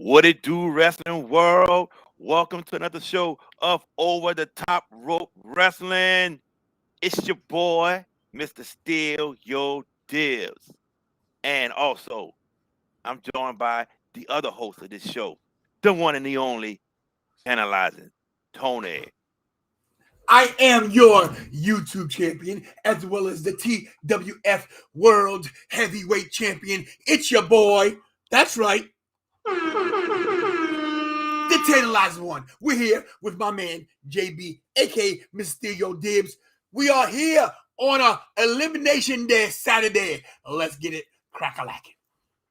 What it do, wrestling world? Welcome to another show of Over the Top Rope Wrestling. It's your boy, Mr. Steel, Yo Dibs. And also, I'm joined by the other host of this show, the one and the only, Tantalizing, Tony. I am your YouTube champion, as well as the TWF World Heavyweight Champion. It's your boy. That's right. The Tantalizing one. We're here with my man, JB, aka Mysterio Dibs. We are here on a Elimination Day Saturday. Let's get it crack-a-lacking.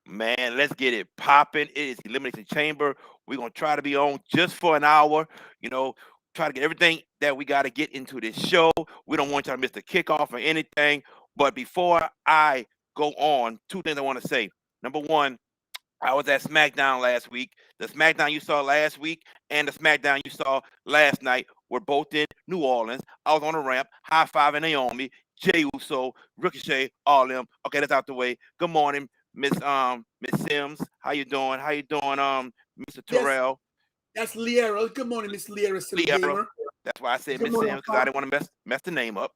Man, let's get it popping. It is Elimination Chamber. We're going to try to be on just for an hour, try to get everything that we got to get into this show. We don't want y'all to miss the kickoff or anything. But before I go on, two things I want to say. Number one, I was at SmackDown last week. The SmackDown you saw last week and the SmackDown you saw last night were both in New Orleans. I was on the ramp, high-fiving Naomi, Jey Uso, Ricochet, all them. Okay, that's out the way. Good morning, Miss Sims. How you doing? Mr. Terrell? That's Liera. Good morning, Miss Liera. Liera. That's why I said Miss Sims, because I didn't want to mess the name up.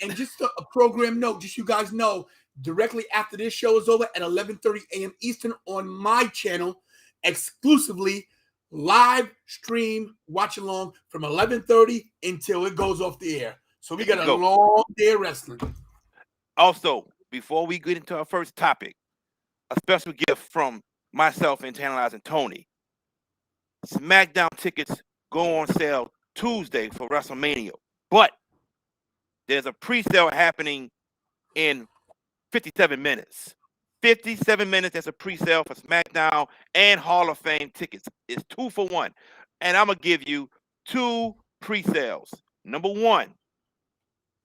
And just a program note, just you guys know, directly after this show is over at 11:30 a.m. Eastern on my channel, exclusively live stream watch along from 11:30 until it goes off the air. So we got a long day of wrestling. Also, before we get into our first topic, a special gift from myself and Tantalizing Tony. SmackDown tickets go on sale Tuesday for WrestleMania, but there's a pre-sale happening in 57 minutes. 57 minutes, there's a pre-sale for SmackDown and Hall of Fame tickets. It's 2 for 1. And I'm going to give you 2 pre-sales. Number 1,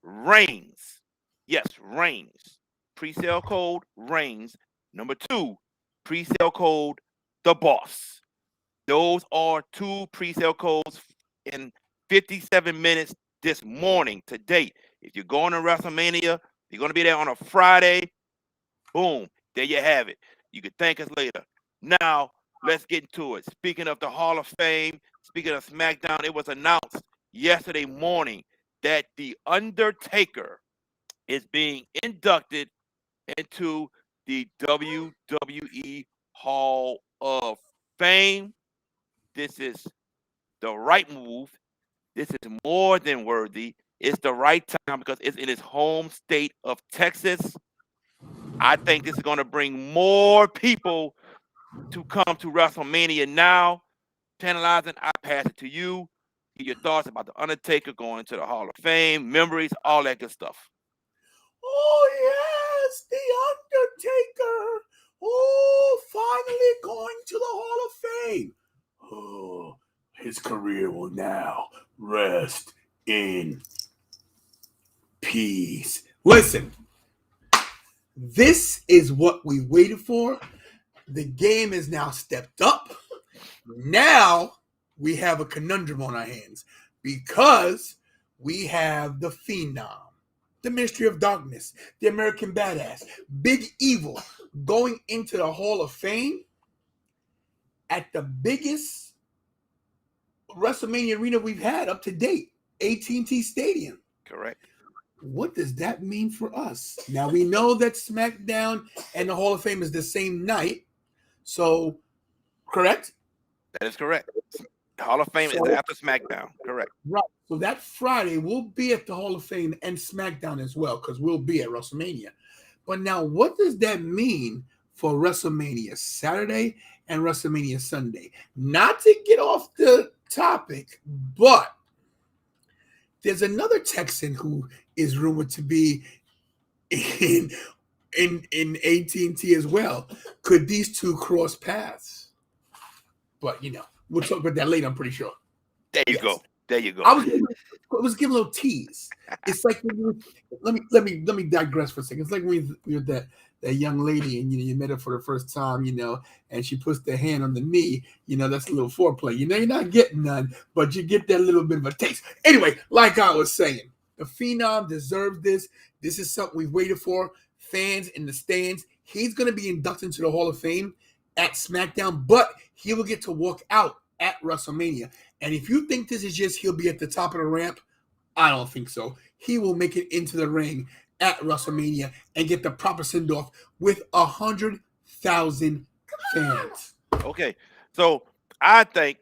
Reigns. Yes, Reigns. Pre-sale code, Reigns. Number 2, pre-sale code, The Boss. Those are 2 pre-sale codes in 57 minutes this morning to date. If you're going to WrestleMania, you're going to be there on a Friday. Boom. There you have it. You can thank us later. Now, let's get into it. Speaking of the Hall of Fame, speaking of SmackDown, it was announced yesterday morning that the Undertaker is being inducted into the WWE Hall of Fame. This is the right move. This is more than worthy. It's the right time because it's in his home state of Texas. I think this is going to bring more people to come to WrestleMania now. Tantalizing, I pass it to you. Get your thoughts about the Undertaker going to the Hall of Fame, memories, all that good stuff. Oh, yes, the Undertaker. Oh, finally going to the Hall of Fame. Oh, his career will now rest in peace. Listen, this is what we waited for. The game is now stepped up. Now we have a conundrum on our hands because we have the Phenom, the Ministry of Darkness, the American Badass, Big Evil going into the Hall of Fame at the biggest WrestleMania arena we've had up to date, AT&T Stadium. Correct. What does that mean for us? Now, we know that SmackDown and the Hall of Fame is the same night. So, correct? That is correct. The Hall of Fame is after SmackDown. Correct. Right. So that Friday, we'll be at the Hall of Fame and SmackDown as well because we'll be at WrestleMania. But now, what does that mean for WrestleMania Saturday and WrestleMania Sunday? Not to get off the topic, but there's another Texan who is rumored to be in AT&T as well. Could these two cross paths? But we'll talk about that later. I'm pretty sure. There you go. There you go. I was giving a little tease. It's like let me digress for a second. It's like when you're that young lady and you met her for the first time, and she puts the hand on the knee. That's a little foreplay. You're not getting none, but you get that little bit of a taste. Anyway, like I was saying, the Phenom deserves this. This is something we've waited for. Fans in the stands. He's going to be inducted into the Hall of Fame at SmackDown, but he will get to walk out at WrestleMania. And if you think this is just he'll be at the top of the ramp, I don't think so. He will make it into the ring at WrestleMania and get the proper send-off with 100,000 fans. Okay, so I think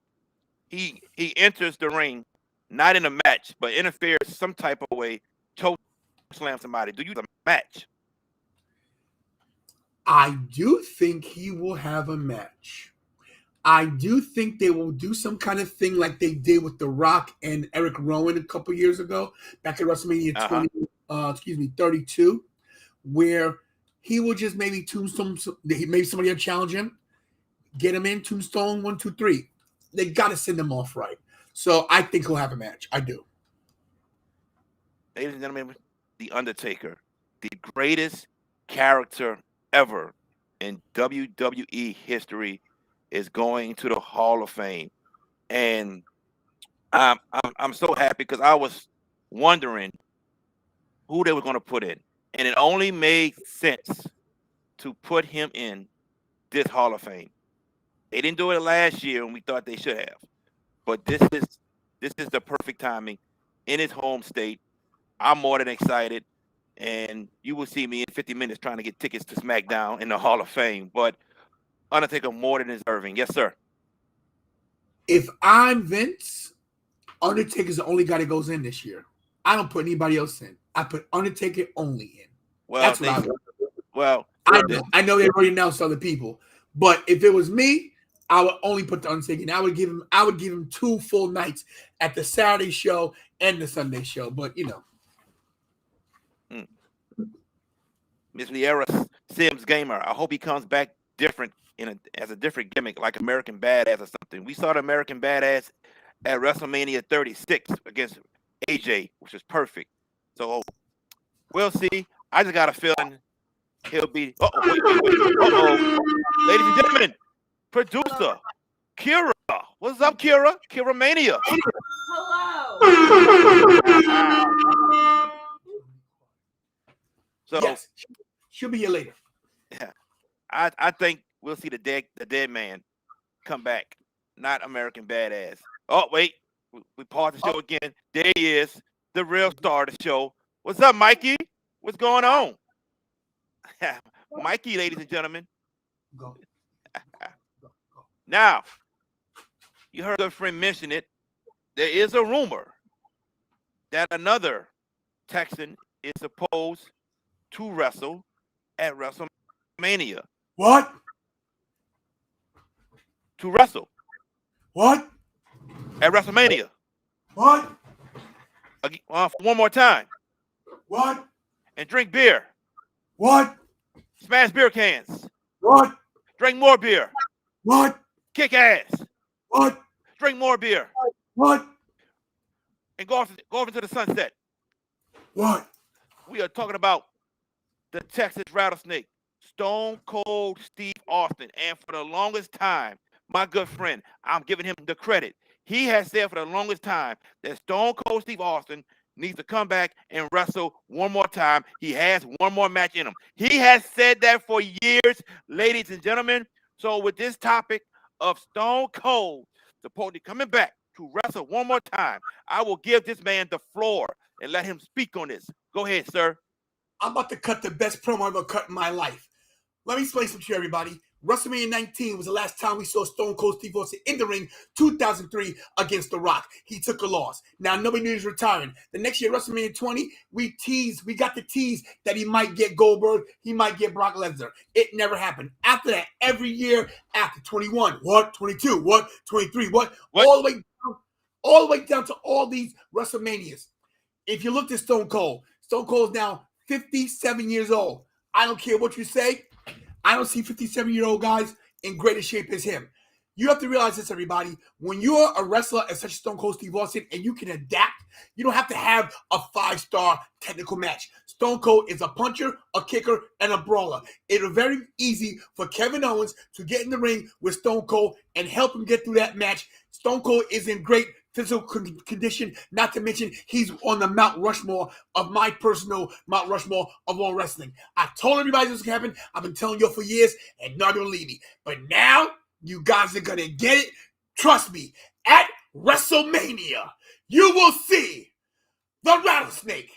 he enters the ring not in a match, but interferes some type of way, choke slam somebody. Do you a match? I do think he will have a match. I do think they will do some kind of thing like they did with The Rock and Eric Rowan a couple years ago, back at WrestleMania 32, where he will just maybe tombstone, maybe somebody will challenge him, get him in, tombstone, 1, 2, 3. They got to send him off right. So I think he'll have a match. I do. Ladies and gentlemen, The Undertaker, the greatest character ever in WWE history, is going to the Hall of Fame. And I'm so happy because I was wondering who they were going to put in. And it only made sense to put him in this Hall of Fame. They didn't do it last year, and we thought they should have. But this is the perfect timing in his home state. I'm more than excited, and you will see me in 50 minutes trying to get tickets to SmackDown in the Hall of Fame. But Undertaker more than deserving. Yes, sir. If I'm Vince, Undertaker's the only guy that goes in this year. I don't put anybody else in. I put Undertaker only in. Well, that's what I do. Well, I know they already announced other people, but if it was me, I would only put the Undertaker in. I would give him 2 full nights at the Saturday show and the Sunday show. But you know, Miss Liera Sims Gamer. I hope he comes back different as a different gimmick, like American Badass or something. We saw the American Badass at WrestleMania 36 against AJ, which is perfect. So we'll see. I just got a feeling he'll be. Uh-oh. Ladies and gentlemen, producer Kira. What's up, Kira? Kira Mania. Hello. So yes, she'll be here later. Yeah, I think we'll see the dead man come back, not American Badass. Oh wait, we paused the show again. There he is, the real star of the show. What's up, Mikey? What's going on? Mikey, ladies and gentlemen. Go. Now, you heard a friend mention it. There is a rumor that another Texan is supposed to wrestle at WrestleMania. What? To wrestle. What? At WrestleMania. What? One more time. What? And drink beer. What? Smash beer cans. What? Drink more beer. What? Kick ass. What? Drink more beer. What? And go off into the sunset. What? We are talking about the Texas Rattlesnake, Stone Cold Steve Austin. And for the longest time, my good friend, I'm giving him the credit. He has said for the longest time that Stone Cold Steve Austin needs to come back and wrestle one more time. He has one more match in him. He has said that for years, ladies and gentlemen. So with this topic of Stone Cold supposedly coming back to wrestle one more time, I will give this man the floor and let him speak on this. Go ahead, sir. I'm about to cut the best promo I've ever cut in my life. Let me explain something to you, everybody. WrestleMania 19 was the last time we saw Stone Cold Steve Austin in the ring, 2003 against The Rock. He took a loss. Now, nobody knew he was retiring. The next year, WrestleMania 20, we got the tease that he might get Goldberg, he might get Brock Lesnar. It never happened. After that, every year after 21, what? 22, what? 23, what? All the way down to all these WrestleManias. If you look at Stone Cold is now 57 years old. I don't care what you say. I don't see 57-year-old guys in greater shape as him. You have to realize this, everybody. When you're a wrestler as such as Stone Cold Steve Austin and you can adapt, you don't have to have a 5-star technical match. Stone Cold is a puncher, a kicker, and a brawler. It was very easy for Kevin Owens to get in the ring with Stone Cold and help him get through that match. Stone Cold is in great physical condition, not to mention he's on the Mount Rushmore of my personal Mount Rushmore of all wrestling. I told everybody this was going to happen. I've been telling you for years, and nobody will believe me. But now, You guys are going to get it. Trust me, at WrestleMania, you will see the Rattlesnake,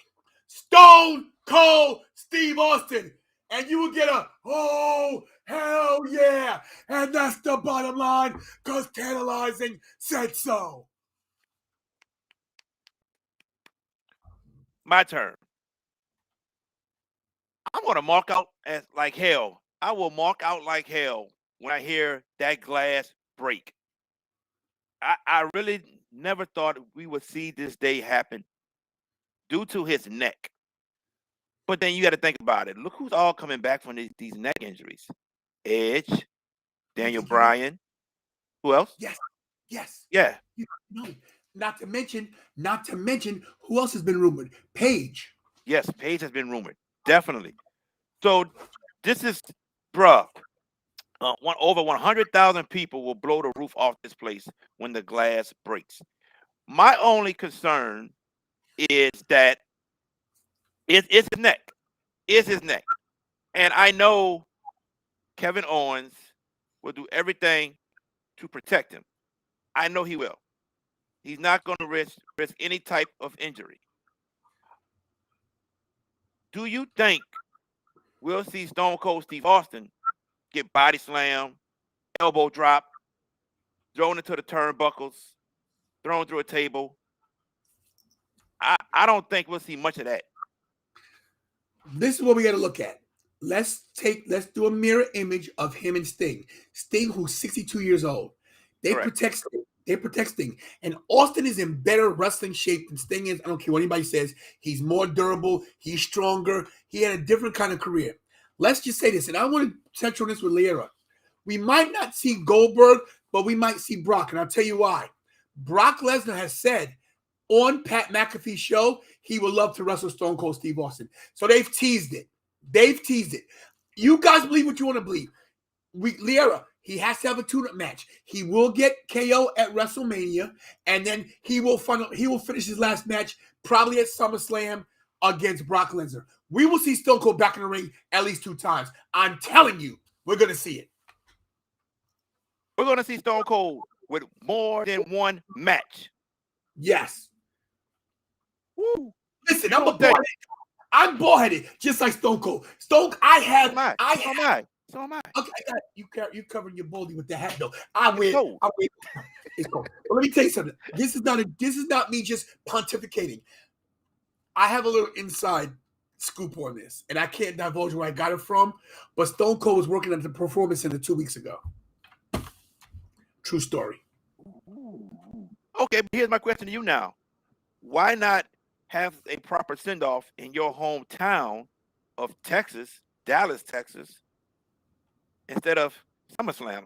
Stone Cold Steve Austin, and you will get a, oh, hell yeah. And that's the bottom line, because Tantalizing said so. My turn. I'm going to mark out as like hell. I will mark out like hell when I hear that glass break. I really never thought we would see this day happen due to his neck. But then you got to think about it. Look who's all coming back from these neck injuries. Edge, Daniel Bryan. Who else? Yes. Yeah. You know, not to mention, who else has been rumored? Paige. Yes, Paige has been rumored. Definitely. So this is, bruh, over 100,000 people will blow the roof off this place when the glass breaks. My only concern is that it's his neck. It's his neck. And I know Kevin Owens will do everything to protect him. I know he will. He's not going to risk any type of injury. Do you think we'll see Stone Cold Steve Austin get body slammed, elbow drop, thrown into the turnbuckles, thrown through a table? I don't think we'll see much of that. This is what we got to look at. Let's do a mirror image of him and Sting. Sting, who's 62 years old. They protect Sting. And Austin is in better wrestling shape than Sting is. I don't care what anybody says. He's more durable. He's stronger. He had a different kind of career. Let's just say this, and I want to touch on this with Liera. We might not see Goldberg, but we might see Brock, and I'll tell you why. Brock Lesnar has said on Pat McAfee's show he would love to wrestle Stone Cold Steve Austin. So they've teased it. You guys believe what you want to believe. Liera, he has to have a tune-up match. He will get KO at WrestleMania, and then he will finish his last match probably at SummerSlam against Brock Lesnar. We will see Stone Cold back in the ring at least 2 times. I'm telling you, we're going to see it. We're going to see Stone Cold with more than one match. Yes. Woo. Listen, I'm bald-headed, just like Stone Cold. So am I. Okay, you covering your baldy with the hat though. It's cold. But let me tell you something. This is not me just pontificating. I have a little inside scoop on this, and I can't divulge where I got it from. But Stone Cold was working at the Performance Center 2 weeks ago. True story. Okay, but here's my question to you now. Why not have a proper send-off in your hometown of Texas, Dallas, Texas, instead of SummerSlam?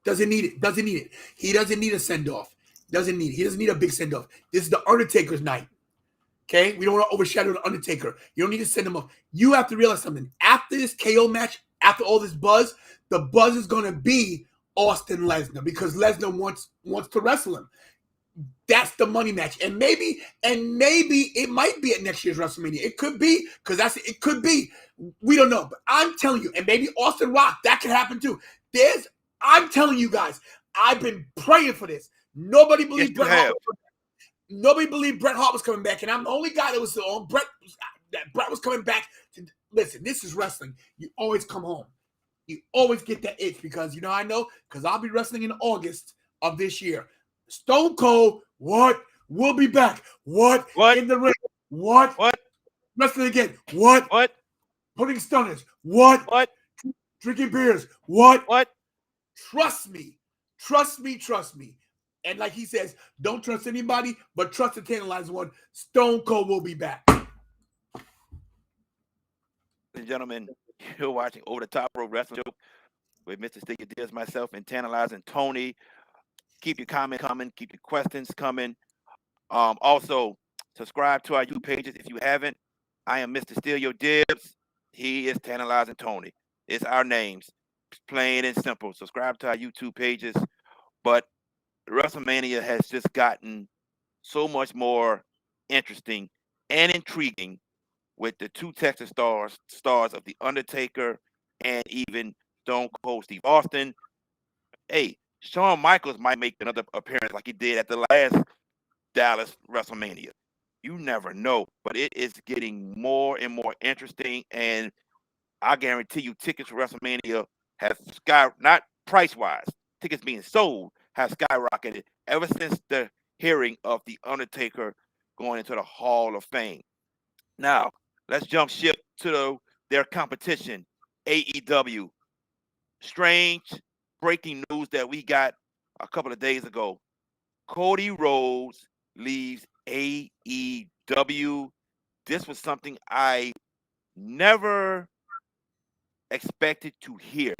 Doesn't need it. He doesn't need a send-off. He doesn't need a big send-off. This is the Undertaker's night. Okay? We don't want to overshadow the Undertaker. You don't need to send him off. You have to realize something. After this KO match, after all this buzz, the buzz is going to be Austin Lesnar because Lesnar wants to wrestle him. That's the money match. And maybe it might be at next year's WrestleMania. It could be, because it could be. We don't know. But I'm telling you, and maybe Austin Rock, that could happen too. I'm telling you guys, I've been praying for this. Nobody believed Bret Hart. Nobody believed Bret Hart was coming back. And I'm the only guy that was on Bret was coming back. Listen, this is wrestling. You always come home. You always get that itch because, I know, because I'll be wrestling in August of this year. Stone Cold, what? We'll be back. What? In the ring. What? Wrestling again. What? Putting stunners. What? Drinking beers. What? Trust me. And like he says, don't trust anybody, but trust the Tantalizing one. Stone Cold will be back. Ladies and gentlemen, you're watching Over the Top Rope Wrestling Show with Mr. Sticky Dibs, myself, and Tantalizing Tony. Keep your comment coming. Keep your questions coming. Also, subscribe to our YouTube pages if you haven't. I am Mr. Steal Your Dibs. He is Tantalizing Tony. It's our names. It's plain and simple. Subscribe to our YouTube pages. But WrestleMania has just gotten so much more interesting and intriguing with the 2 Texas stars of The Undertaker and even Stone Cold Steve Austin. hey, Shawn Michaels might make another appearance like he did at the last Dallas WrestleMania. You never know, but it is getting more and more interesting, and I guarantee you, tickets for WrestleMania have not price wise, tickets being sold have skyrocketed ever since the hearing of the Undertaker going into the Hall of Fame. Now, let's jump ship to their competition, AEW. Strange breaking news that we got a couple of days ago. Cody Rhodes leaves AEW. This was something I never expected to hear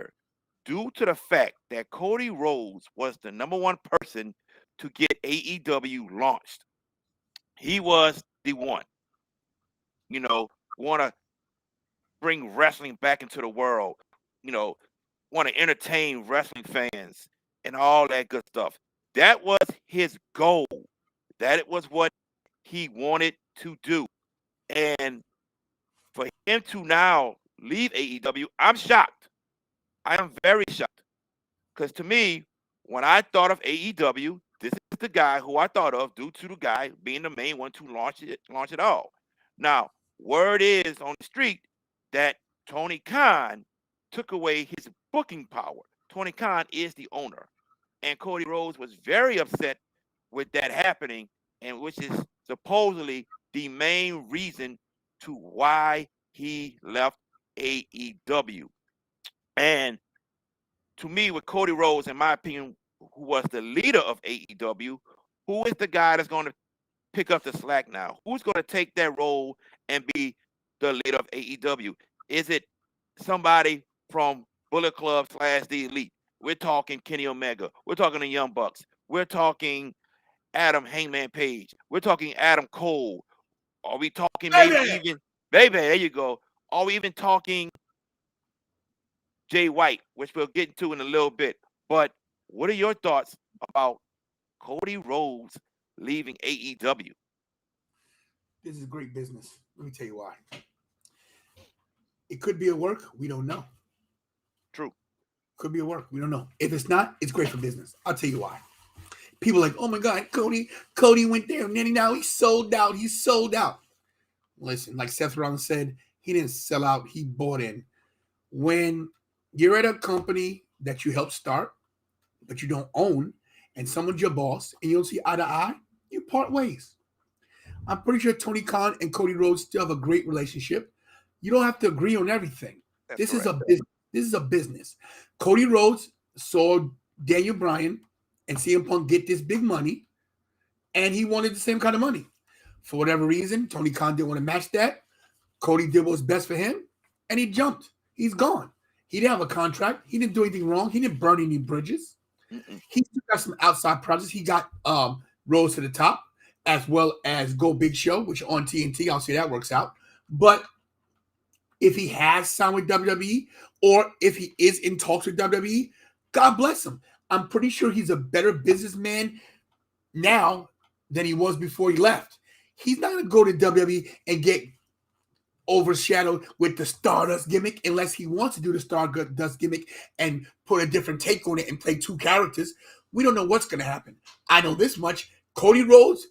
due to the fact that Cody Rhodes was the number one person to get AEW launched. He was the one, you know, want to bring wrestling back into the world, you know, want to entertain wrestling fans and all that good stuff. That was his goal. That it was what he wanted to do. And for him to now leave AEW, I'm shocked. I am very shocked. Because to me, when I thought of AEW, this is the guy who I thought of due to the guy being the main one to launch it all. Now, word is on the street that Tony Khan took away his booking power. Tony Khan is the owner. And Cody Rhodes was very upset with that happening, and which is supposedly the main reason to why he left AEW. And to me, with Cody Rhodes, in my opinion, who was the leader of AEW, who is the guy that's going to pick up the slack now? Who's going to take that role and be the leader of AEW? Is it somebody from Bullet Club / The Elite? We're talking Kenny Omega. We're talking the Young Bucks. We're talking Adam Hangman Page. We're talking Adam Cole. Are we talking maybe Baby! even baby? There you go. Are we even talking Jay White, which we'll get into in a little bit? But what are your thoughts about Cody Rhodes leaving AEW? This is great business. Let me tell you why. It could be a work. We don't know. True. Could be a work. We don't know. If it's not, it's great for business. I'll tell you why. People are like, oh my God, Cody went there and then now he's sold out. He's sold out. Listen, like Seth Rollins said, he didn't sell out. He bought in. When you're at a company that you helped start, but you don't own, and someone's your boss, and you don't see eye to eye, you part ways. I'm pretty sure Tony Khan and Cody Rhodes still have a great relationship. You don't have to agree on everything. That's This is correct. a business. This is a business. Cody Rhodes saw Daniel Bryan and CM Punk get this big money, and he wanted the same kind of money. For whatever reason, Tony Khan didn't want to match that. Cody did what was best for him, and he jumped. He's gone. He didn't have a contract. He didn't do anything wrong. He didn't burn any bridges. Mm-mm. He still got some outside projects. He got Rose to the Top, as well as Go Big Show, which on TNT. I'll see that works out. But if he has signed with WWE, or if he is in talks with WWE, God bless him. I'm pretty sure he's a better businessman now than he was before he left. He's not going to go to WWE and get overshadowed with the Stardust gimmick unless he wants to do the Stardust gimmick and put a different take on it and play two characters. We don't know what's going to happen. I know this much. Cody Rhodes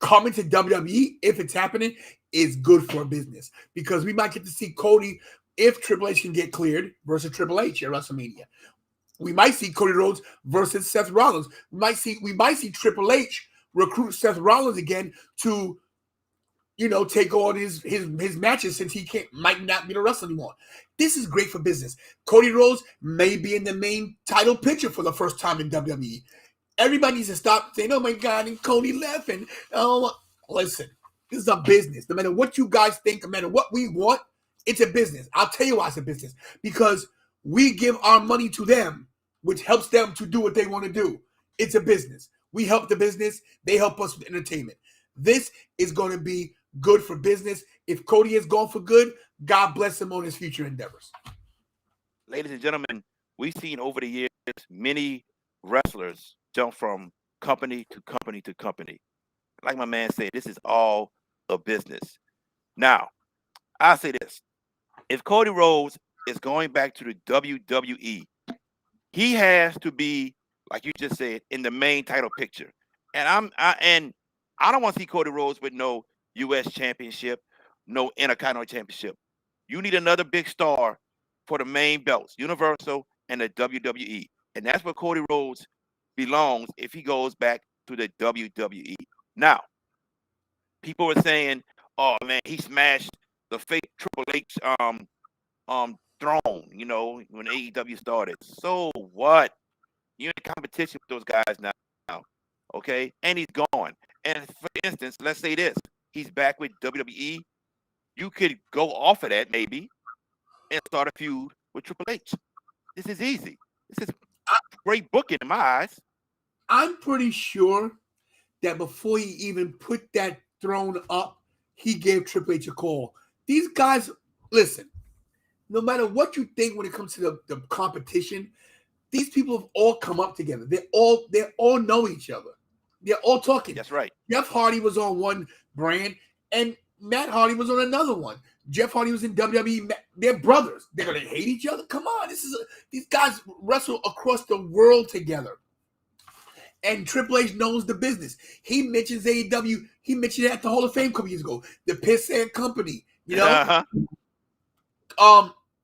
coming to WWE, if it's happening, is good for business because we might get to see Cody if Triple H can get cleared versus Triple H at WrestleMania. We might see Cody Rhodes versus Seth Rollins. We might see Triple H recruit Seth Rollins again to, take on his matches since he might not be the wrestler anymore. This is great for business. Cody Rhodes may be in the main title picture for the first time in WWE. Everybody needs to stop saying, "Oh my God," and Cody left. And listen, this is a business. No matter what you guys think, no matter what we want, it's a business. I'll tell you why it's a business. Because we give our money to them, which helps them to do what they want to do. It's a business. We help the business. They help us with entertainment. This is going to be good for business. If Cody is gone for good, God bless him on his future endeavors. Ladies and gentlemen, we've seen over the years many wrestlers jump from company to company to company. Like my man said, this is all a business. Now, I'll say this. If Cody Rhodes is going back to the WWE, he has to be like you just said, in the main title picture. And I don't want to see Cody Rhodes with no U.S. championship, no Intercontinental championship. You need another big star for the main belts, Universal and the WWE. And that's where Cody Rhodes belongs if he goes back to the WWE. Now, people are saying, "Oh man, he smashed the fake Triple H throne." You know, when AEW started. So what? You're in competition with those guys now, okay? And he's gone. And for instance, let's say this: he's back with WWE. You could go off of that maybe and start a feud with Triple H. This is easy. This is great booking in my eyes. I'm pretty sure that before he even put that throne up, he gave Triple H a call. These guys, listen, no matter what you think when it comes to the competition, these people have all come up together. They all know each other. They're all talking. That's right. Jeff Hardy was on one brand, and Matt Hardy was on another one. Jeff Hardy was in WWE. They're brothers. They're gonna hate each other. Come on, these guys wrestle across the world together. And Triple H knows the business. He mentions AEW. He mentioned it at the Hall of Fame a couple years ago. The Piss and Company. You know,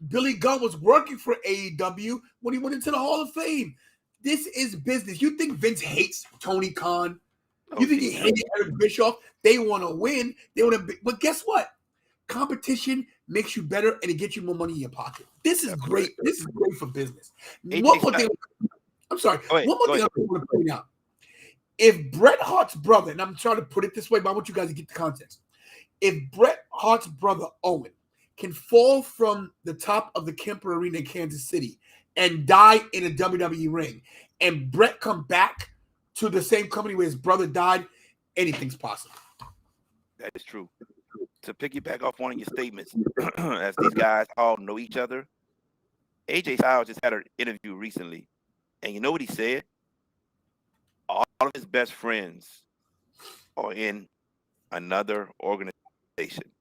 Billy Gunn was working for AEW when he went into the Hall of Fame. This is business. You think Vince hates Tony Khan? You think he hates Eric Bischoff? They want to win. They want to, but guess what? Competition makes you better and it gets you more money in your pocket. This is great. This is great for business. One more thing. I'm sorry. One more thing I want to point out. If Bret Hart's brother, and I'm trying to put it this way, but I want you guys to get the context. If Bret Hart's brother Owen can fall from the top of the Kemper Arena in Kansas City and die in a WWE ring, and Bret come back to the same company where his brother died, anything's possible. That is true. To piggyback off one of your statements, as these guys all know each other, AJ Styles just had an interview recently, and you know what he said? All of his best friends are in another organization.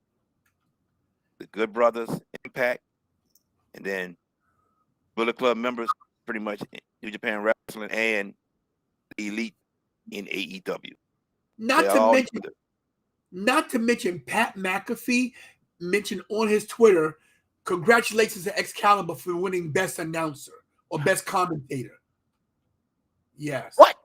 The Good Brothers, Impact, and then Bullet Club members, pretty much New Japan Wrestling and the Elite in AEW. Not to mention Pat McAfee mentioned on his Twitter, congratulations to Excalibur for winning Best Announcer or Best Commentator. Yes. What?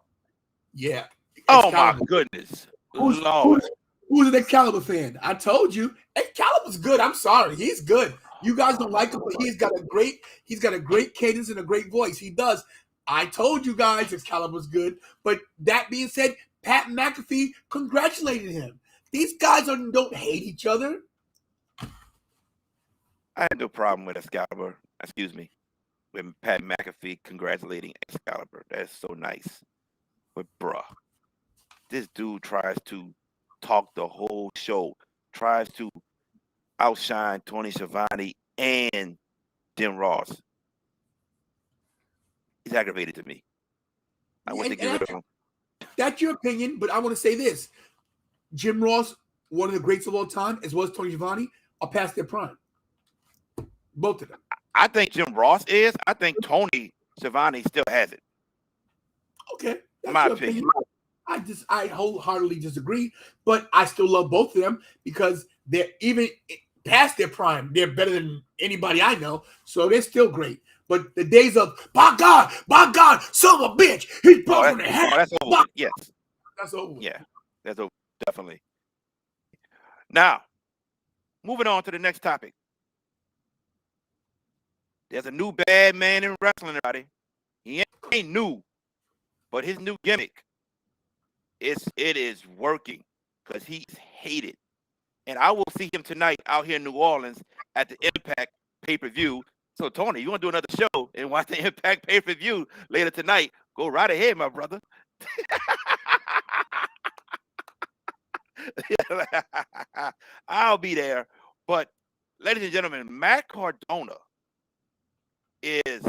Yeah. Oh my goodness. Who's an Excalibur fan? I told you. Excalibur's good. I'm sorry. He's good. You guys don't like him, but he's got a great cadence and a great voice. He does. I told you guys Excalibur's good. But that being said, Pat McAfee congratulated him. These guys don't hate each other. I had no problem with Excalibur. Excuse me. With Pat McAfee congratulating Excalibur. That's so nice. But bruh, this dude tries to talk the whole show, tries to outshine Tony Schiavone and Jim Ross. He's aggravated to me. I want to get rid of him. That's your opinion, but I want to say this. Jim Ross, one of the greats of all time, as well as Tony Schiavone, are past their prime. Both of them. I think Jim Ross is. I think Tony Schiavone still has it. Okay. That's my your opinion. I wholeheartedly disagree, but I still love both of them because they're even past their prime. They're better than anybody I know, so they're still great. But the days of, my God, son of a bitch, he's broken the head. That's over. Yes. That's over. Yeah, that's over. Definitely. Now, moving on to the next topic. There's a new bad man in wrestling, everybody. He ain't new, but his new gimmick it is working because he's hated. And I will see him tonight out here in New Orleans at the Impact pay-per-view. So, Tony, you want to do another show and watch the Impact pay-per-view later tonight? Go right ahead, my brother. I'll be there. But, ladies and gentlemen, Matt Cardona is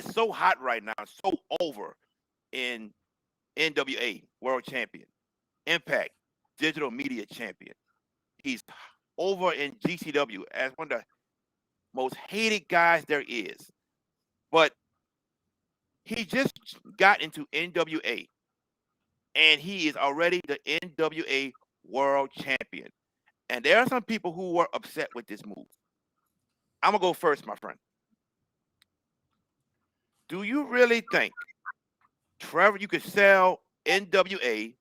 so hot right now, so over in NWA World Champion, Impact Digital Media Champion. He's over in GCW as one of the most hated guys there is. But He just got into NWA, and he is already the NWA World Champion. And there are some people who were upset with this move. I'm going to go first, my friend. Do you really think, Trevor, you could sell NWA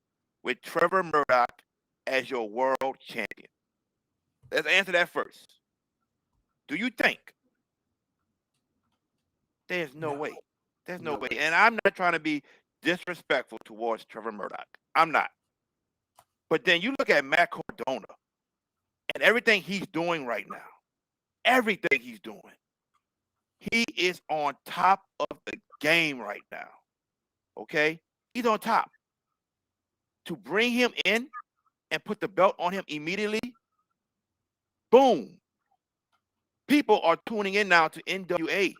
with Trevor Murdoch as your world champion? Let's answer that first. Do you think? There's no way. There's no way. And I'm not trying to be disrespectful towards Trevor Murdoch. I'm not. But then you look at Matt Cardona and everything he's doing right now. Everything he's doing. He is on top of the game right now. Okay? He's on top. To bring him in and put the belt on him immediately, boom. People are tuning in now to NWA.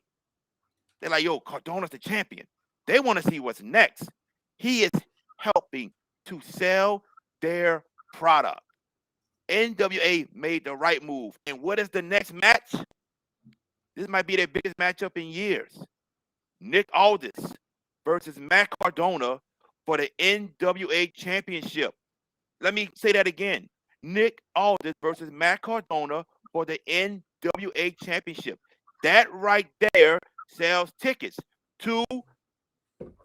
They're like, yo, Cardona's the champion. They want to see what's next. He is helping to sell their product. NWA made the right move. And what is the next match? This might be their biggest matchup in years. Nick Aldis versus Matt Cardona for the NWA Championship. Let me say that again. Nick Aldis versus Matt Cardona for the NWA Championship. That right there sells tickets. Two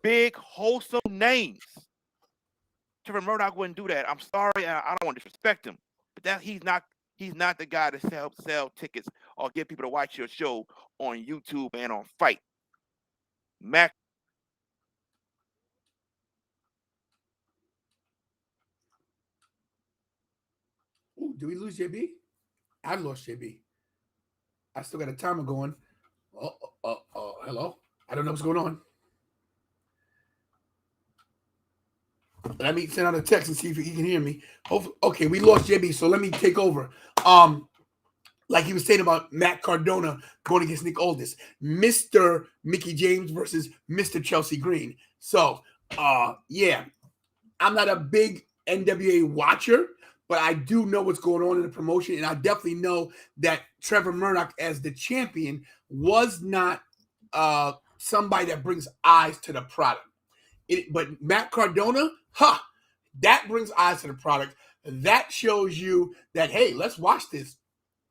big, wholesome names. Trevor Murdoch wouldn't do that. I'm sorry, I don't want to disrespect him, but he's not the guy to sell tickets or get people to watch your show on YouTube and on Fight. Mac. Ooh, do we lose JB? I lost JB. I still got a timer going. Hello? I don't know what's going on. Let me send out a text and see if he can hear me. Hopefully, okay, we lost JB, so let me take over. Like he was saying about Matt Cardona going against Nick Aldis, Mr. Mickey James versus Mr. Chelsea Green. So, yeah, I'm not a big NWA watcher, but I do know what's going on in the promotion, and I definitely know that Trevor Murdoch as the champion was not somebody that brings eyes to the product. But Matt Cardona, that brings eyes to the product. That shows you that, hey, let's watch this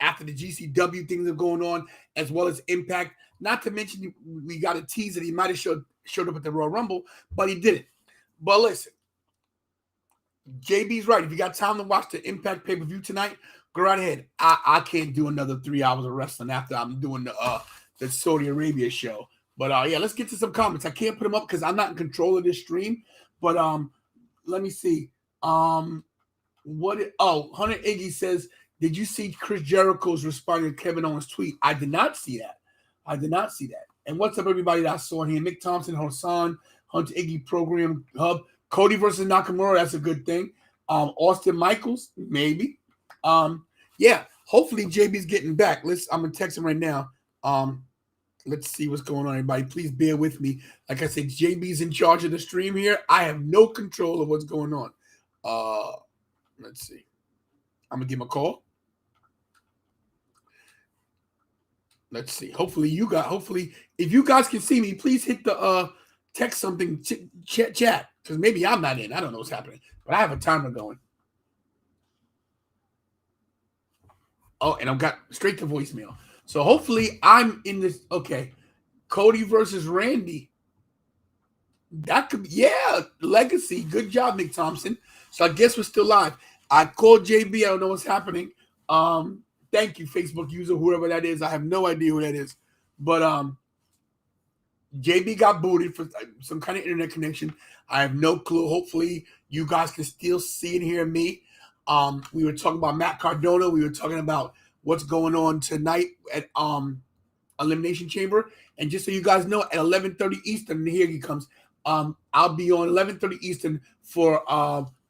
after the GCW things are going on, as well as Impact. Not to mention, we got a tease that he might have showed up at the Royal Rumble, but he didn't. But listen, JB's right. If you got time to watch the Impact pay-per-view tonight, go right ahead. I can't do another 3 hours of wrestling after I'm doing the Saudi Arabia show. But yeah, let's get to some comments. I can't put them up because I'm not in control of this stream. But let me see. Hunter Iggy says, did you see Chris Jericho's responding to Kevin Owens' tweet? I did not see that. And what's up, everybody that I saw here? Nick Thompson, Hassan, Hunter Iggy Program Hub. Cody versus Nakamura, that's a good thing. Austin Michaels, maybe. Yeah, hopefully JB's getting back. I'm gonna text him right now. Let's see what's going on, everybody. Please bear with me. Like I said, JB's in charge of the stream here. I have no control of what's going on. Let's see. I'm gonna give him a call. Let's see. Hopefully, if you guys can see me, please hit the text something chat because maybe I'm not in. I don't know what's happening, but I have a timer going. Oh, and I've got straight to voicemail. So hopefully I'm in this. Okay. Cody versus Randy. That could be, yeah, legacy. Good job, Nick Thompson. So I guess we're still live. I called JB. I don't know what's happening. Thank you, Facebook user, whoever that is. I have no idea who that is. But JB got booted for some kind of internet connection. I have no clue. Hopefully you guys can still see and hear me. We were talking about Matt Cardona. We were talking about what's going on tonight at Elimination Chamber. And just so you guys know, at 11:30 Eastern, here he comes. I'll be on 11:30 Eastern for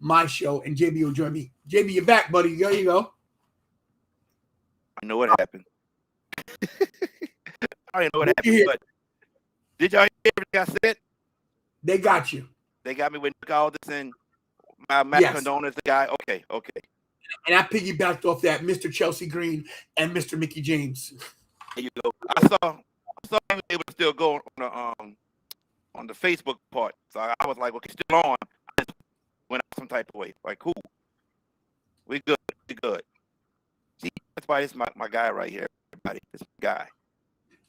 my show, and JB will join me. JB, you're back, buddy. There you go. I know what happened. I didn't know what happened, but did y'all hear everything I said? They got you. They got me with Nick Aldis and Matt Cardona is the guy. Okay. And I piggybacked off that Mr. Chelsea Green and Mr. Mickey James. There you go. I saw he was able to still go on on the Facebook part. So I was like, okay, still on. I just went out some type of way. Like, cool. We good. We good. See, that's why this is my guy right here. Everybody, this guy.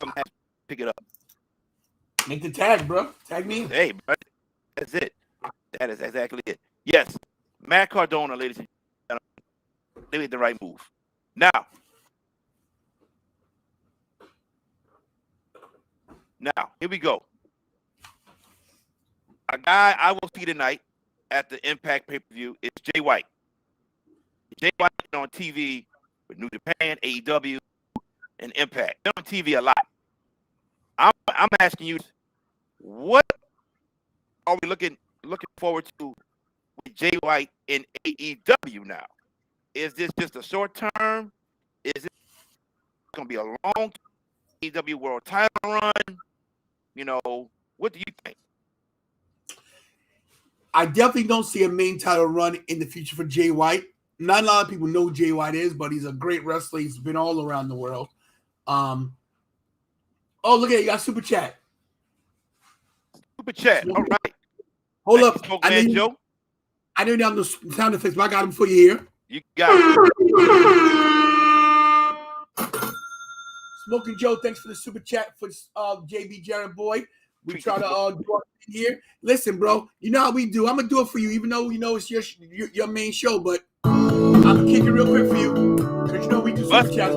Some has to pick it up. Make the tag, bro. Tag me. Hey, bro, that's it. That is exactly it. Yes, Matt Cardona, ladies and gentlemen, they made the right move. Now, here we go. A guy I will see tonight at the Impact pay-per-view is Jay White. Jay White on TV with New Japan, AEW, and Impact. They're on TV a lot. I'm asking you, what are we looking forward to with Jay White in AEW now? Is this just a short term? Is it going to be a long AEW World Title run? You know, what do you think? I definitely don't see a main title run in the future for Jay White. Not a lot of people know who Jay White is, but he's a great wrestler. He's been all around the world. Oh, look at it. You got Super Chat. Super Chat. All right. Hold Thank up. you, Smokeman Joe. I know down the sound effects, but I got them for you here. You got it. Smoking Joe, thanks for the Super Chat for JB Jared Boy. We try to do our thing here. Listen, bro, you know how we do. I'm gonna do it for you, even though you know it's your main show. But I'm gonna kick it real quick for you because you know we do Super Chat.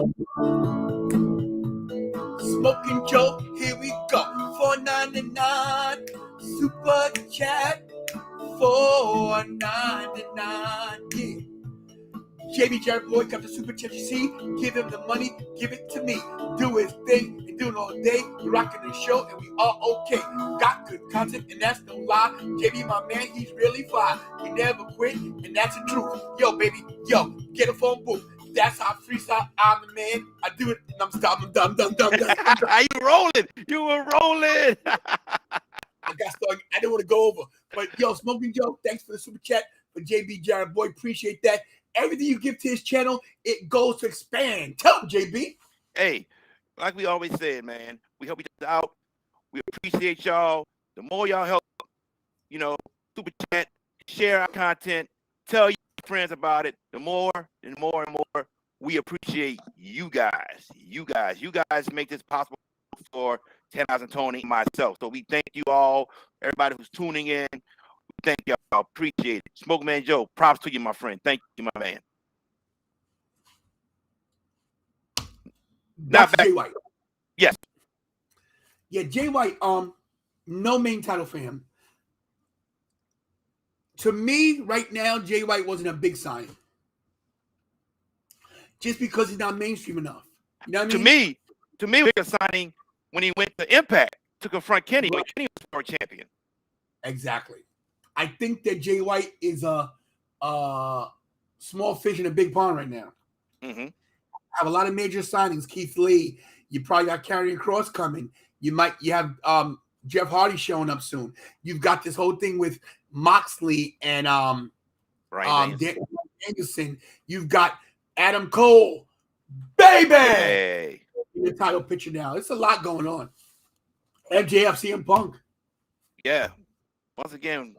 Smoking Joe, here we go. $4.99 Super Chat. $4.99. Yeah. JB Jared Boy got the Super Chat. You see, give him the money, give it to me. Do his thing and do it all day. We're rocking the show and we are okay. Got good content and that's no lie. JB, my man, he's really fly. He never quit and that's the truth. Yo, baby, yo, get a phone booth. That's how I freestyle. I'm the man. I do it and I'm stopping. I'm done. Are you rolling? You were rolling. I didn't want to go over. But yo, Smoking Joe, thanks for the Super Chat for JB Jared Boy. Appreciate that. Everything you give to his channel, it goes to expand. Tell him, JB. Hey, like we always said, man, we help each other out. We appreciate y'all. The more y'all help, you know, Super Chat, share our content, tell your friends about it, the more and more and more we appreciate you guys. You guys make this possible for Tantalizing Tony and myself. So we thank you all, everybody who's tuning in. Thank y'all. Appreciate it. Smoke Man Joe, props to you, my friend. Thank you, my man. That's Jay White. Yes. Yeah, Jay White, no main title for him. To me, right now, Jay White wasn't a big sign. Just because he's not mainstream enough. You know what I mean? To me, a signing when he went to Impact to confront Kenny when Kenny was world champion. Exactly. I think that Jay White is a small fish in a big pond right now. Mm-hmm. Have a lot of major signings. Keith Lee. You probably got Karrion Kross coming. You have Jeff Hardy showing up soon. You've got this whole thing with Moxley and Danielson. You've got Adam Cole, baby. Hey. In the title picture now. It's a lot going on. MJF, CM Punk. Yeah. Once again,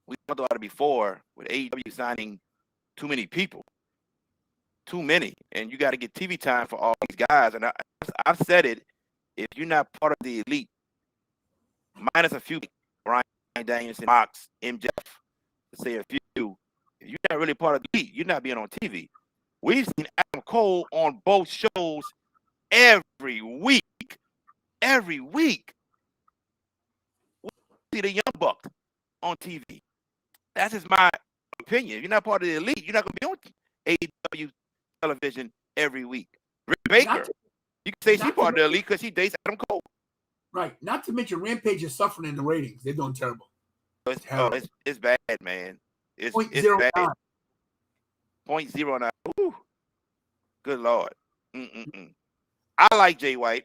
we talked about it before with AEW signing too many people. Too many. And you got to get TV time for all these guys. And I've said it, if you're not part of the elite, minus a few, Bryan Danielson, Mox, MJF, to say a few, if you're not really part of the elite, you're not being on TV. We've seen Adam Cole on both shows every week. Every week. We see the Young Bucks on TV. That's just my opinion. If you're not part of the elite, you're not going to be on AEW television every week. Britt Baker, you can say she's part of the elite because she dates Adam Cole. Right. Not to mention Rampage is suffering in the ratings. They're doing terrible. It's bad, man. It's bad. 0.09. Ooh. Good Lord. I like Jay White.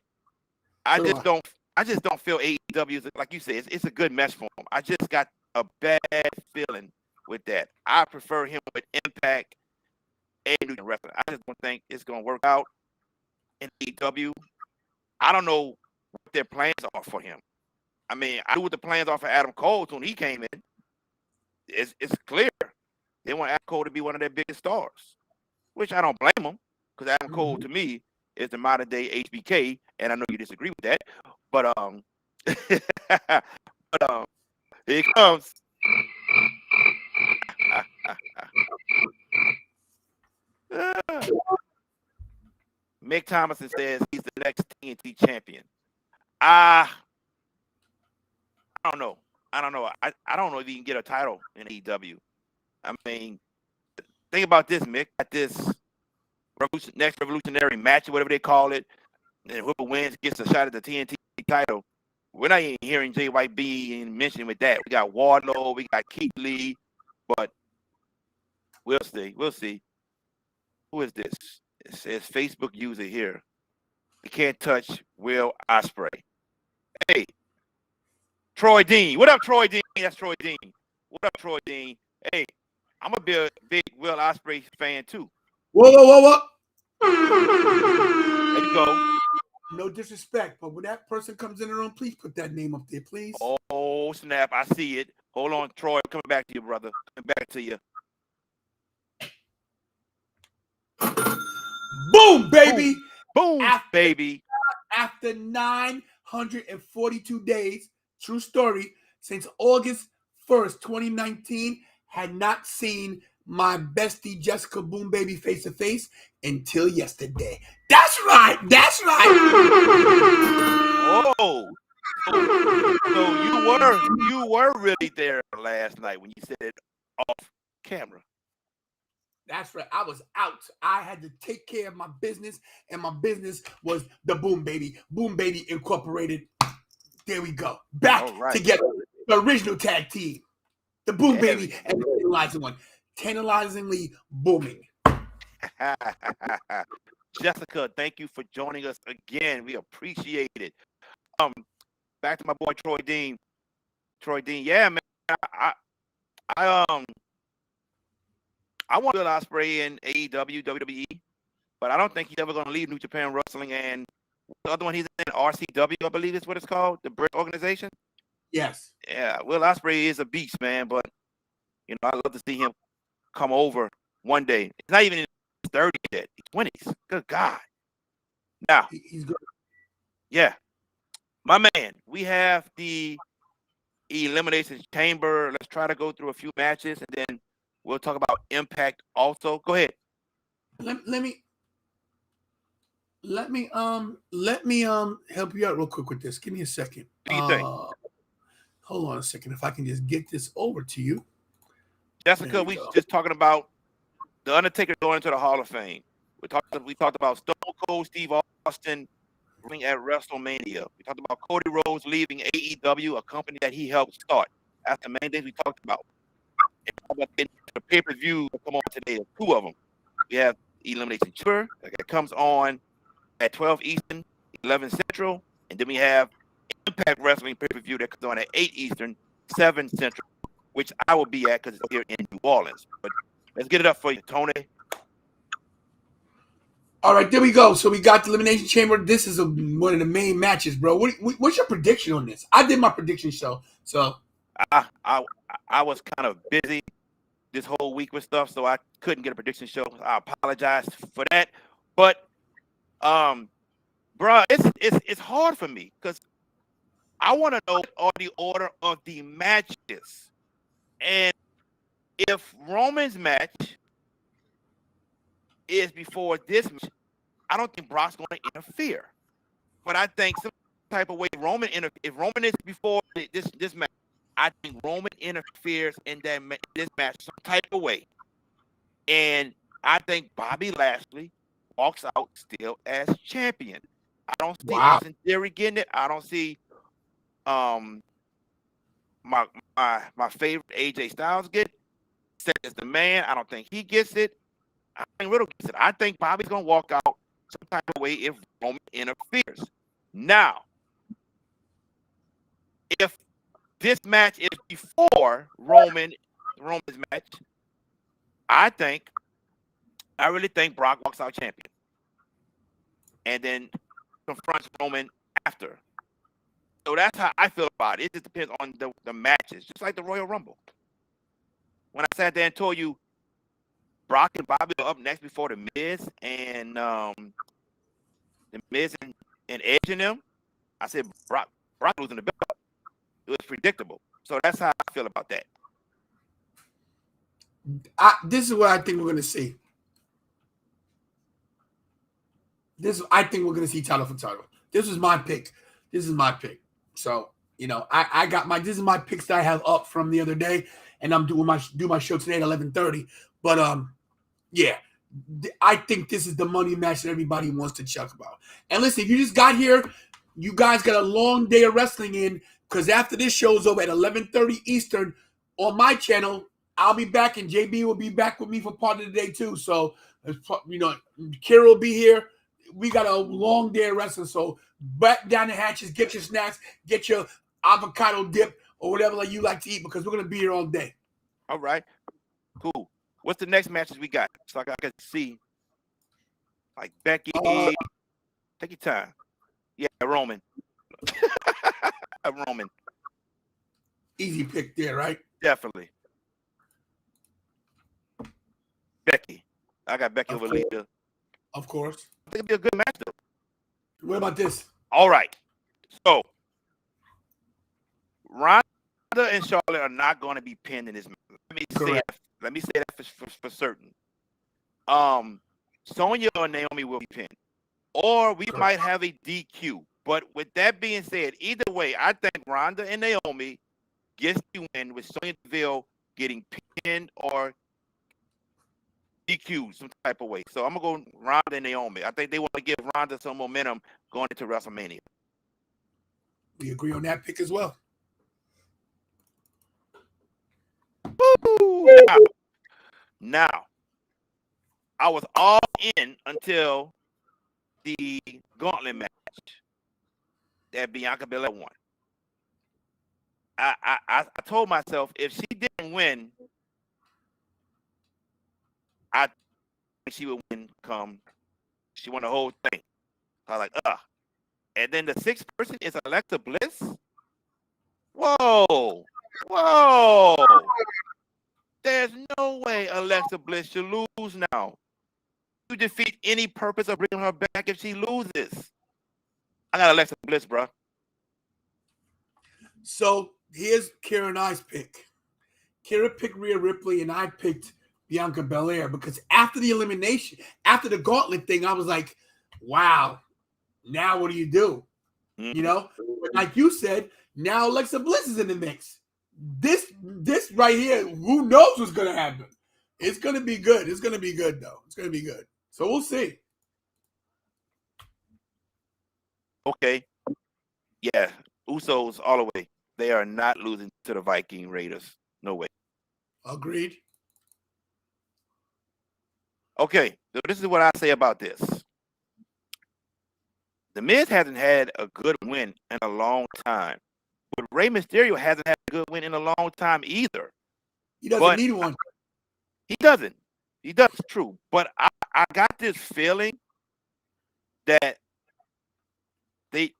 I just don't feel AEW is, like you said, it's a good match for him. I just got a bad feeling with that. I prefer him with Impact and New Wrestling. I just don't think it's going to work out in AEW. I don't know what their plans are for him. I mean, I knew what the plans are for Adam Cole when he came in. It's clear they want Adam Cole to be one of their biggest stars, which I don't blame them, because Adam Cole to me is the modern day HBK, and I know you disagree with that, but here it comes. Mick Thomason says he's the next TNT champion. I don't know. I don't know. I don't know if he can get a title in AEW. I mean, think about this, Mick. At this next revolutionary match, or whatever they call it, and whoever wins gets a shot at the TNT title. We're not even hearing JYB being mentioned with that. We got Wardlow, we got Keith Lee, but we'll see. We'll see. Who is this? It says Facebook user here. You can't touch Will Ospreay. Hey, Troy Dean. What up, Troy Dean? That's Troy Dean. What up, Troy Dean? Hey, I'm gonna be a big Will Ospreay fan too. Whoa. There you go. No disrespect, but when that person comes in the room, please put that name up there, please. Oh, snap. I see it. Hold on, Troy. Coming back to you, brother. Coming back to you. Boom, baby. Boom, baby. After 942 days, true story, since August 1st, 2019, had not seen my bestie Jessica Boom Baby face to face until yesterday. That's right. Oh, so you were really there last night when you said it off camera. That's right. I was out. I had to take care of my business, and my business was the Boom Baby. Boom Baby Incorporated. There we go. Back together. The original tag team. The Boom Baby and the Tantalizing one. Tantalizingly booming. Jessica, thank you for joining us again. We appreciate it. Back to my boy Troy Dean. Troy Dean, yeah, man. I want Will Ospreay in AEW, WWE, but I don't think he's ever going to leave New Japan Wrestling. And the other one he's in, RCW, I believe is what it's called, the Brit organization. Yes. Yeah, Will Ospreay is a beast, man. But I'd love to see him come over one day. He's not even in his 30s yet. He's 20s. Good God. Now, he's good. Yeah, my man. We have the Elimination Chamber. Let's try to go through a few matches, and then we'll talk about Impact also. Go ahead. Let me help you out real quick with this. Give me a second. Do you think? Hold on a second. If I can just get this over to you. Jessica, we just talking about the Undertaker going into the Hall of Fame. We talked about Stone Cold Steve Austin at WrestleMania. We talked about Cody Rhodes leaving AEW, a company that he helped start. That's the main things we talked about. And the pay-per-view that come on today, two of them. We have Elimination Chamber that comes on at 12 Eastern, 11 Central, and then we have Impact Wrestling pay-per-view that comes on at 8 Eastern, 7 Central, which I will be at because it's here in New Orleans. But let's get it up for you, Tony. All right, there we go. So we got the Elimination Chamber. This is one of the main matches, bro. What's your prediction on this? I did my prediction show, so I was kind of busy this whole week with stuff, so I couldn't get a prediction show. I apologize for that, but bro, it's hard for me because I want to know the order of the matches, and if Roman's match is before this match, I don't think Brock's going to interfere. But I think some type of way if Roman is before this match, I think Roman interferes in this match some type of way. And I think Bobby Lashley walks out still as champion. I don't see Austin Theory getting it. I don't see my favorite AJ Styles get it. Seth is the man. I don't think he gets it. I think Riddle gets it. I think Bobby's gonna walk out some type of way if Roman interferes. Now, if this match is before Roman's match, I really think Brock walks out champion and then confronts Roman after. So that's how I feel about it. It just depends on the matches, just like the Royal Rumble. When I sat there and told you Brock and Bobby are up next before the Miz and Edge and them, I said Brock losing the belt. It was predictable. So that's how I feel about that. This is what I think we're going to see. I think we're going to see title for title. This is my pick. So, this is my picks that I have up from the other day, and I'm doing my show today at 11:30. But yeah, I think this is the money match that everybody wants to chuck about. And listen, if you just got here, you guys got a long day of wrestling in, because after this show's over at 11:30 Eastern on my channel, I'll be back, and JB will be back with me for part of the day too. So, Kira will be here. We got a long day of wrestling, so back down the hatches, get your snacks, get your avocado dip or whatever you like to eat, because we're going to be here all day. All right. Cool. What's the next matches we got? So I can see. Like Becky. Take your time. Yeah, Roman. Roman. Easy pick there, right? Definitely. Becky. I got Becky over Lita. Of course. I think it'd be a good match, though. What about this? All right. So, Ronda and Charlotte are not going to be pinned in this match. Let me say that for certain. Sonya or Naomi will be pinned. Or we might have a DQ. But with that being said, either way, I think Ronda and Naomi gets the win, with Sonya Deville getting pinned or DQ some type of way. So I'm going to go Ronda and Naomi. I think they want to give Ronda some momentum going into WrestleMania. We agree on that pick as well. Woo! Now, I was all in until the gauntlet match that Bianca Belair won. I told myself, if she didn't win, I think she would win. She won the whole thing. I was like, And then the sixth person is Alexa Bliss. Whoa. There's no way Alexa Bliss should lose now. You defeat any purpose of bringing her back if she loses. I got Alexa Bliss, bro. So here's Kira and I's pick. Kira picked Rhea Ripley, and I picked Bianca Belair, because after the elimination, after the gauntlet thing, I was like, wow, now what do you do? But like you said, now Alexa Bliss is in the mix. This right here, who knows what's going to happen? It's going to be good. It's going to be good, though. It's going to be good. So we'll see. Okay. Yeah, Usos all the way. They are not losing to the Viking Raiders. No way. Agreed. Okay, so this is what I say about this. The Miz hasn't had a good win in a long time. But Rey Mysterio hasn't had a good win in a long time either. He doesn't need one. He doesn't. He does, true. But I got this feeling that they,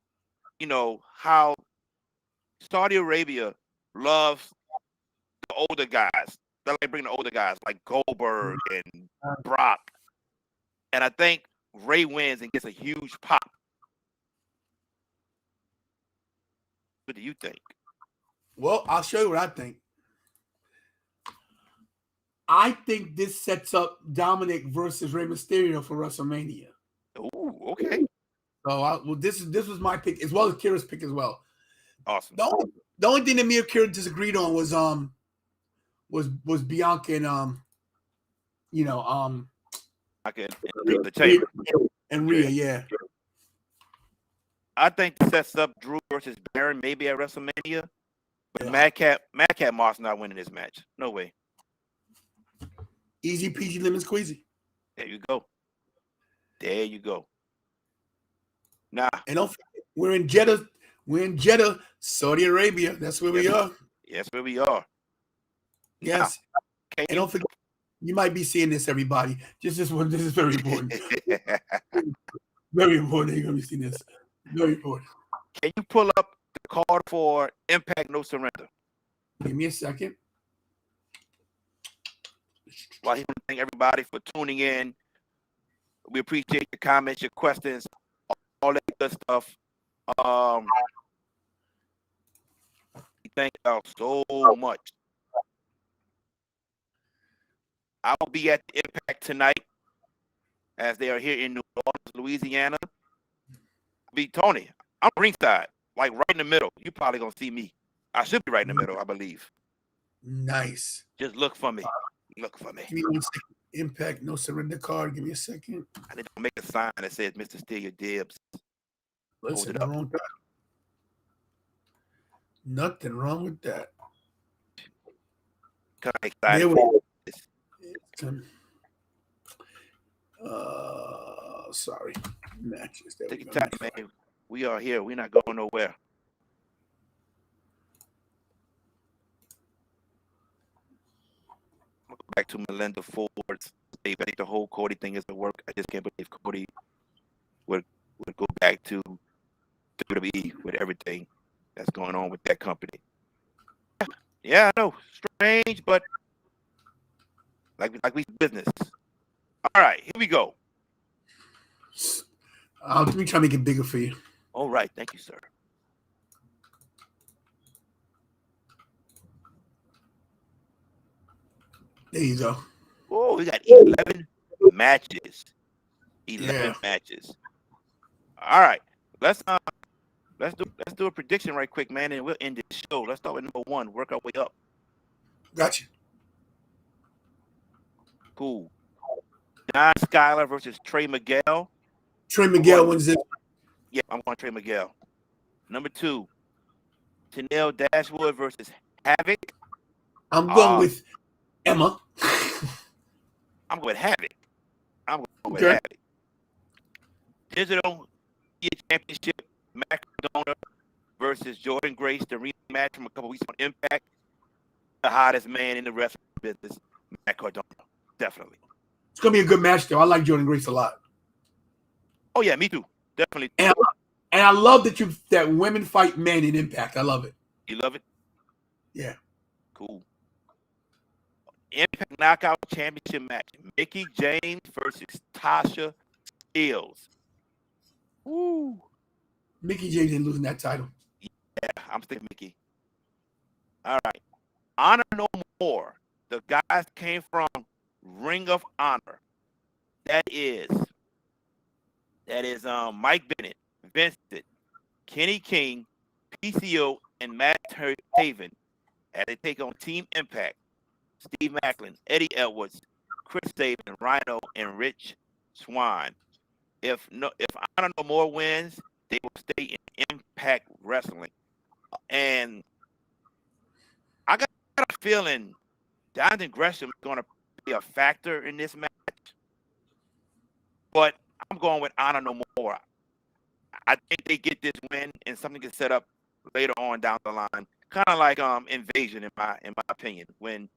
how Saudi Arabia loves the older guys. They like bringing the older guys like Goldberg and Brock. And I think Ray wins and gets a huge pop. What do you think? Well, I'll show you what I think. I think this sets up Dominic versus Rey Mysterio for WrestleMania. Oh, okay. So this was my pick, as well as Kira's pick as well. Awesome. The only thing that me and Kira disagreed on was Bianca and the chamber and Rhea, yeah. I think this sets up Drew versus Baron maybe at WrestleMania, but Madcap Moss not winning this match. No way. Easy peasy lemon squeezy. There you go. Nah. And don't forget, we're in Jeddah, Saudi Arabia. That's where we are. Yes, where we are. Yes. Nah. And don't forget, you might be seeing this, everybody. This is very important. Very important. You're gonna be seeing this. Very important. Can you pull up the card for Impact No Surrender. Give me a second. Well, I want to thank everybody for tuning in. We appreciate your comments, your questions, all that good stuff. We thank y'all so much. I will be at the Impact tonight, as they are here in New Orleans, Louisiana. Be Tony. I'm ringside, like right in the middle. You probably gonna see me. I should be right in the middle, I believe. Nice. Just look for me. Look for me. Give me 1 second. Impact No Surrender card. Give me a second. I need to make a sign that says Mr. Steal Your Dibs. Listen, it up. wrong with that. Nothing wrong with that. Kind of excited. There we go. Sorry. Matches. There Take we your go. time, man. We are here. We're not going nowhere. I'm gonna go back to Melinda Ford's. I think the whole Cody thing is the work. I just can't believe Cody would go back to WWE with everything that's going on with that company. Yeah, I know. Strange, but like we business. All right, here we go. Let me try to make it bigger for you. All right, thank you, sir. There you go. Oh, we got 11 matches. 11 matches. All right, let's do a prediction right quick, man, and we'll end this show. Let's start with number 1. Work our way up. Gotcha. Cool. John Skyler versus Trey Miguel. Trey Miguel wins it. Yeah, I'm going Trey Miguel. Number 2, Tenille Dashwood versus Havoc. I'm going with Emma. I'm going with Havoc. I'm going with Okay. Havoc. Digital Championship, Matt Cardona versus Jordan Grace, the rematch from a couple weeks on Impact. The hottest man in the wrestling business, Matt Cardona. Definitely. It's going to be a good match, though. I like Jordan Grace a lot. Oh, yeah, me too. Definitely. And I love that women fight men in Impact. I love it. You love it? Yeah. Cool. Impact Knockout Championship match, Mickie James versus Tasha Steelz. Woo. Mickie James ain't losing that title. Yeah, I'm sticking Mickie. All right. Honor No More. The guys came from Ring of Honor. That is Mike Bennett, Vincent, Kenny King, PCO, and Matt Taven as they take on Team Impact. Steve Macklin, Eddie Edwards, Chris Sabin, Rhino, and Rich Swann. If Honor No More wins, they will stay in Impact Wrestling. And I got a feeling Jonathan Gresham is going to be a factor in this match. But I'm going with Honor No More. I think they get this win and something gets set up later on down the line. Kind of like Invasion in my opinion, when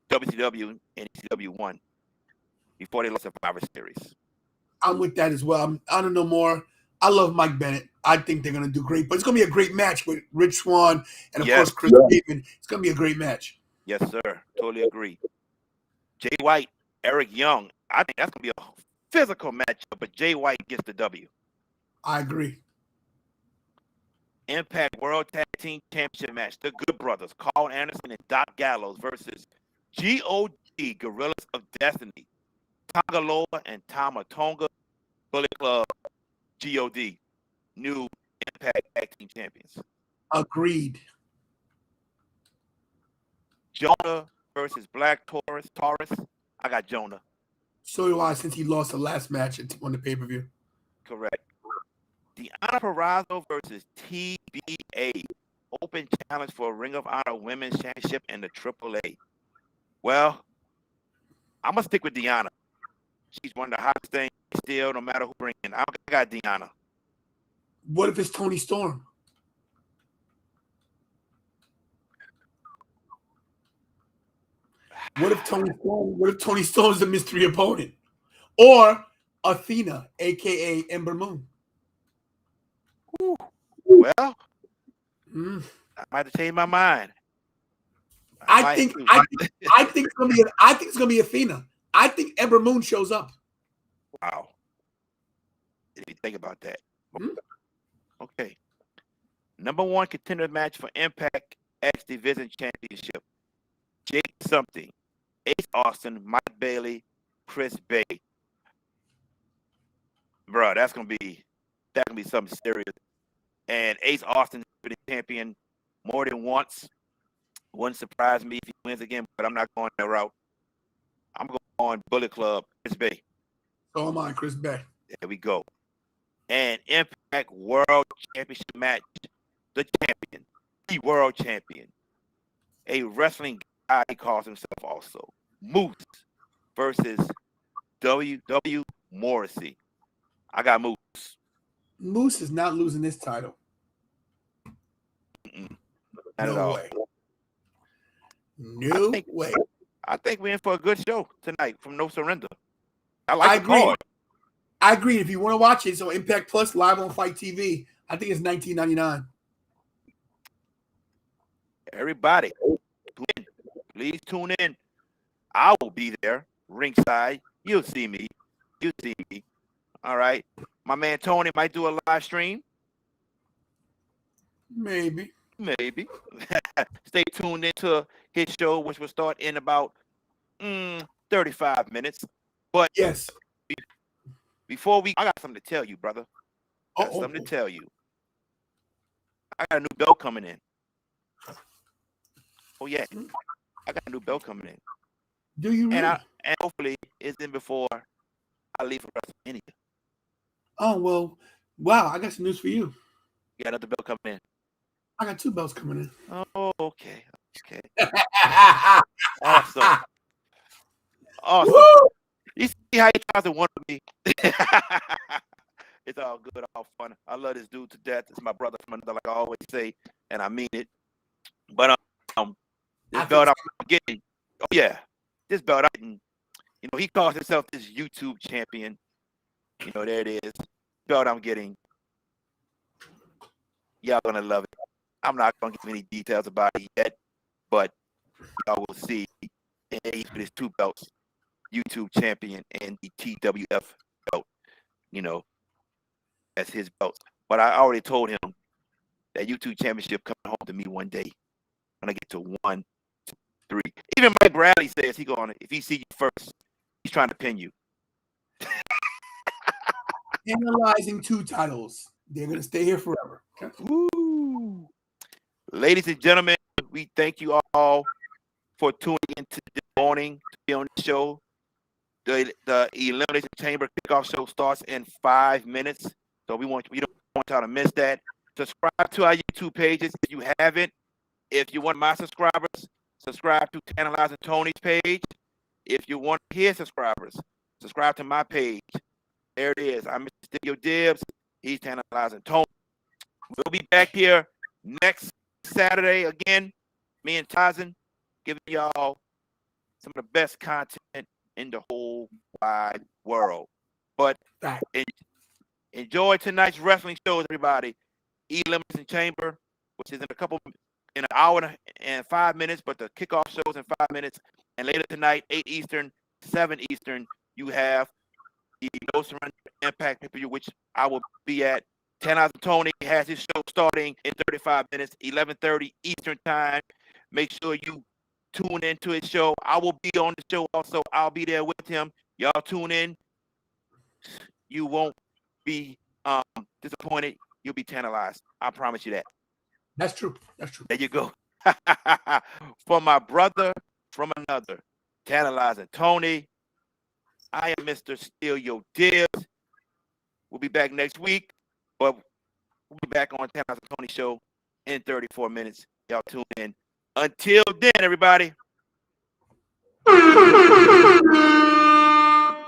WCW and ECW won before they lost the Survivor Series. I'm with that as well. I don't know more. I love Mike Bennett. I think they're going to do great. But it's going to be a great match with Rich Swann and, of course, Chris Sabin. It's going to be a great match. Yes, sir. Totally agree. Jay White, Eric Young. I think that's going to be a physical matchup, but Jay White gets the W. I agree. Impact World Tag Team Championship match. The Good Brothers, Carl Anderson and Doc Gallows versus G.O.D. Gorillas of Destiny, Tangaloa and Tama Tonga, Bullet Club, G.O.D. New Impact Tag Team Champions. Agreed. Jonah versus Black Taurus. I got Jonah. So do I, since he lost the last match on the pay-per-view. Correct. Deonna Purrazzo versus TBA. Open challenge for Ring of Honor Women's Championship and the AAA. Well, I'm going to stick with Deonna. She's one of the hottest things still, no matter who brings in. I got Deonna. What if it's Toni Storm? What if Toni Storm's the mystery opponent? Or Athena, a.k.a. Ember Moon. Well, I might have to change my mind. I think it's gonna be Athena. I think Ember Moon shows up. Wow. Did you think about that? Okay. Number one contender match for Impact X Division Championship. Jake something. Ace Austin, Mike Bailey, Chris Bay. Bro, that's gonna be something serious. And Ace Austin has been a champion more than once. Wouldn't surprise me if he wins again, but I'm not going that route. I'm going on Bullet Club, Chris Bay. So am I, Chris Bay. There we go. And Impact World Championship match. The champion, the world champion, a wrestling guy he calls himself also, Moose versus W. Morrissey. I got Moose. Moose is not losing this title. Not at all. Way. No way. I think we're in for a good show tonight from No Surrender. I agree. Card. I agree. If you want to watch it, so Impact Plus live on Fight TV. I think it's $19.99. Everybody, please tune in. I will be there ringside. You'll see me. All right. My man Tony might do a live stream. Maybe. Stay tuned into his show, which will start in about 35 minutes. But yes, before I got something to tell you, brother. Something to tell you. I got a new belt coming in. Oh yeah, I got a new belt coming in. Do you really? And hopefully it's in before I leave for WrestleMania. Oh well, wow! I got some news for you. You got another belt coming in. I got 2 belts coming in. Oh, okay. Awesome. Woo! You see how he tries to wonder me. It's all good, all fun. I love this dude to death. It's my brother from another, like I always say, and I mean it. But this belt I'm getting, this belt I'm getting, he calls himself this YouTube champion. There it is. Belt I'm getting. Y'all gonna love it. I'm not gonna give any details about it yet, but y'all will see. And he's with his 2 belts, YouTube champion and the TWF belt. That's his belts. But I already told him that YouTube championship coming home to me one day. When I get to 1, 2, 3. Even Mike Bradley says if he see you first, he's trying to pin you. Analyzing 2 titles. They're gonna stay here forever. Okay? Woo. Ladies and gentlemen, we thank you all for tuning in this morning to be on the show. The Elimination Chamber kickoff show starts in 5 minutes, so we don't want y'all to miss that. Subscribe to our YouTube pages if you haven't. If you want my subscribers, subscribe to Tantalizing Tony's page. If you want his subscribers, subscribe to my page. There it is. I'm Mr. Dibs. He's Tantalizing Tony. We'll be back here next Saturday again. Me and Tyson giving y'all some of the best content in the whole wide world. But enjoy tonight's wrestling shows, everybody. Elimination Chamber, which is in an hour and 5 minutes, but the kickoff shows in 5 minutes. And later tonight, 8 Eastern, 7 Eastern, you have the No Surrender Impact pay-per-view, which I will be at. Tantalizing Tony has his show starting in 35 minutes, 11:30 Eastern time. Make sure you tune into his show. I will be on the show also. I'll be there with him. Y'all tune in. You won't be disappointed. You'll be tantalized. I promise you that. That's true. There you go. For my brother from another, Tantalizing Tony, I am Mr. Steal Your Dibs. We'll be back next week, but we'll be back on Tantalizing Tony show in 34 minutes. Y'all tune in. Until then, everybody.